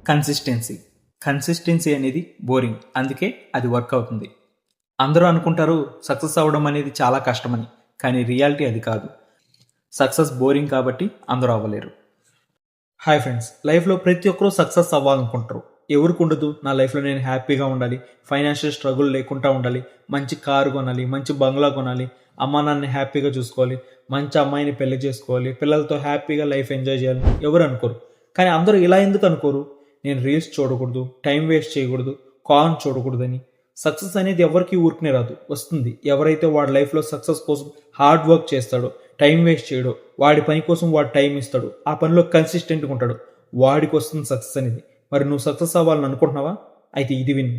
Consistency అనేది boring, అందుకే అది వర్క్ అవుతుంది. అందరూ అనుకుంటారు సక్సెస్ అవ్వడం అనేది చాలా కష్టమని, కానీ రియాలిటీ అది కాదు. సక్సెస్ బోరింగ్ కాబట్టి అందరూ అవ్వలేరు. హాయ్ ఫ్రెండ్స్, లైఫ్లో ప్రతి ఒక్కరూ సక్సెస్ అవ్వాలనుకుంటారు. ఎవరికి ఉండదు నా లైఫ్లో నేను హ్యాపీగా ఉండాలి, ఫైనాన్షియల్ స్ట్రగుల్ లేకుండా ఉండాలి, మంచి కారు కొనాలి, మంచి బంగ్లా కొనాలి, అమ్మా నాన్నని హ్యాపీగా చూసుకోవాలి, మంచి అమ్మాయిని పెళ్లి చేసుకోవాలి, పిల్లలతో హ్యాపీగా లైఫ్ ఎంజాయ్ చేయాలి ఎవరు అనుకోరు. కానీ అందరూ ఇలా ఎందుకు అనుకోరు? నేను రీల్స్ చూడకూడదు, టైం వేస్ట్ చేయకూడదు, కాన్ చూడకూడదని. సక్సెస్ అనేది ఎవరికి ఊరికనే రాదు, వస్తుంది. ఎవరైతే వాడి లైఫ్లో సక్సెస్ కోసం హార్డ్ వర్క్ చేస్తాడో, టైం వేస్ట్ చేయడో, వాడి పని కోసం వాడు టైం ఇస్తాడు, ఆ పనిలో కన్సిస్టెంట్గా ఉంటాడు, వాడికి వస్తుంది సక్సెస్ అనేది. మరి నువ్వు సక్సెస్ అవ్వాలని అనుకుంటున్నావా? అయితే ఇది win.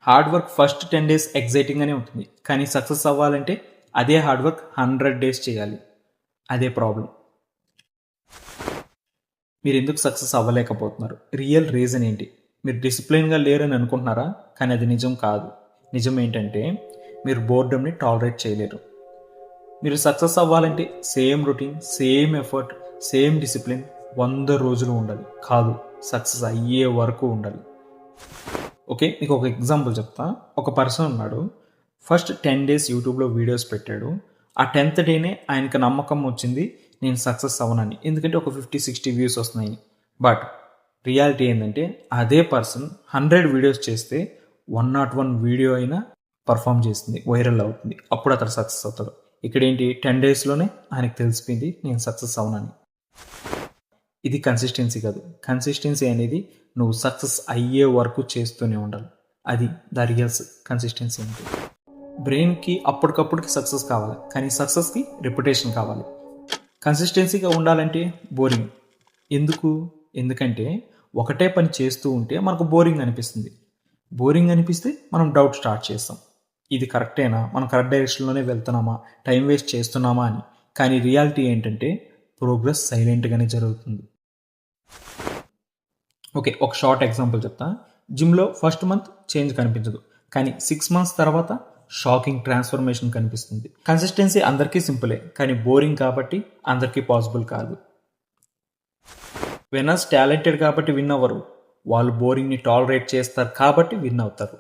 Hard work first 10 days ఎగ్జైటింగ్గానే ఉంటుంది, కానీ సక్సెస్ అవ్వాలంటే అదే హార్డ్ వర్క్ 100 days చేయాలి. అదే ప్రాబ్లం. మీరు ఎందుకు సక్సెస్ అవ్వలేకపోతున్నారు? రియల్ రీజన్ ఏంటి? మీరు డిసిప్లిన్గా లేరని అనుకుంటున్నారా? కానీ అది నిజం కాదు. నిజం ఏంటంటే మీరు బోర్డమ్ని టాలరేట్ చేయలేరు. మీరు సక్సెస్ అవ్వాలంటే same routine, same effort, same discipline 100 రోజులు ఉండాలి. కాదు, సక్సెస్ అయ్యే వరకు ఉండాలి. ఓకే, మీకు ఒక ఎగ్జాంపుల్ చెప్తా. ఒక పర్సన్ ఉన్నాడు, ఫస్ట్ 10 days యూట్యూబ్లో వీడియోస్ పెట్టాడు. ఆ 10th day ఆయనకు నమ్మకం వచ్చింది నేను సక్సెస్ అవ్వనని, ఎందుకంటే ఒక 50-60 వ్యూస్ వస్తున్నాయి. బట్ రియాలిటీ ఏంటంటే అదే పర్సన్ 100 వీడియోస్ చేస్తే 101 వీడియో అయినా పర్ఫామ్ చేస్తుంది, వైరల్ అవుతుంది. అప్పుడు అతడు సక్సెస్ అవుతాడు. ఇక్కడ ఏంటి, 10 daysలోనే ఆయనకు తెలిసిపోయింది నేను సక్సెస్ అవ్వనని. ఇది కన్సిస్టెన్సీ కాదు. కన్సిస్టెన్సీ అనేది నువ్వు సక్సెస్ అయ్యే వరకు చేస్తూనే ఉండాలి. అది ద రియల్ కన్సిస్టెన్సీ అంటే. బ్రెయిన్కి అప్పటికప్పుడుకి సక్సెస్ కావాలి, కానీ సక్సెస్కి రెప్యుటేషన్ కావాలి. కన్సిస్టెన్సీగా ఉండాలంటే బోరింగ్. ఎందుకంటే ఒకటే పని చేస్తూ ఉంటే మనకు బోరింగ్ అనిపిస్తుంది. బోరింగ్ అనిపిస్తే మనం డౌట్ స్టార్ట్ చేస్తాం, ఇది కరెక్టేనా, మనం కరెక్ట్ డైరెక్షన్లోనే వెళ్తున్నామా, టైం వేస్ట్ చేస్తున్నామా అని. కానీ రియాలిటీ ఏంటంటే ప్రోగ్రెస్ సైలెంట్గానే జరుగుతుంది. ఓకే, ఒక షార్ట్ ఎగ్జాంపుల్ చెప్తా. జిమ్లో ఫస్ట్ మంత్ చేంజ్ కనిపించదు, కానీ 6 months తర్వాత షాకింగ్ ట్రాన్స్ఫర్మేషన్ కనిపిస్తుంది. కన్సిస్టెన్సీ అందరికీ సింపులే, కానీ బోరింగ్ కాబట్టి అందరికీ పాసిబుల్ కాదు. విన్నర్స్ టాలెంటెడ్ కాబట్టి విన్ అవ్వరు, వాళ్ళు బోరింగ్ని టాలరేట్ చేస్తారు కాబట్టి విన్ అవుతారు.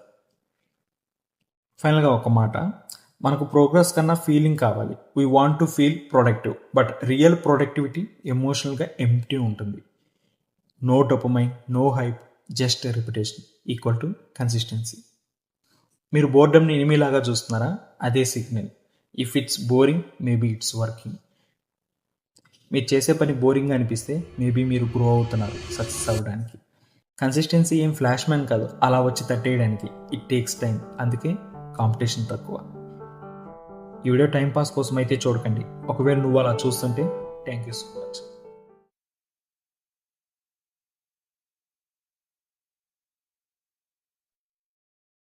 ఫైనల్గా ఒక మాట, మనకు ప్రోగ్రెస్ కన్నా ఫీలింగ్ కావాలి. We want to feel productive, but real productivity ఎమోషనల్గా ఎంప్టీ ఉంటుంది. No dopamine, no hype, just reputation equal to consistency. మీరు బోర్డమ్ని ఎనిమిలాగా చూస్తున్నారా? అదే signal. If it's boring, maybe it's working. మీరు చేసే పని బోరింగ్గా అనిపిస్తే మేబీ మీరు గ్రో అవుతున్నారు సక్సెస్ అవ్వడానికి. కన్సిస్టెన్సీ ఏం ఫ్లాష్ మ్యాన్ కాదు అలా వచ్చి తట్టేయడానికి. ఇట్ టేక్స్ టైం, అందుకే కాంపిటీషన్ తక్కువ. ఈ వీడియో టైంపాస్ కోసం అయితే చూడకండి. ఒకవేళ నువ్వు అలా చూస్తుంటే థ్యాంక్ యూ సో మచ్.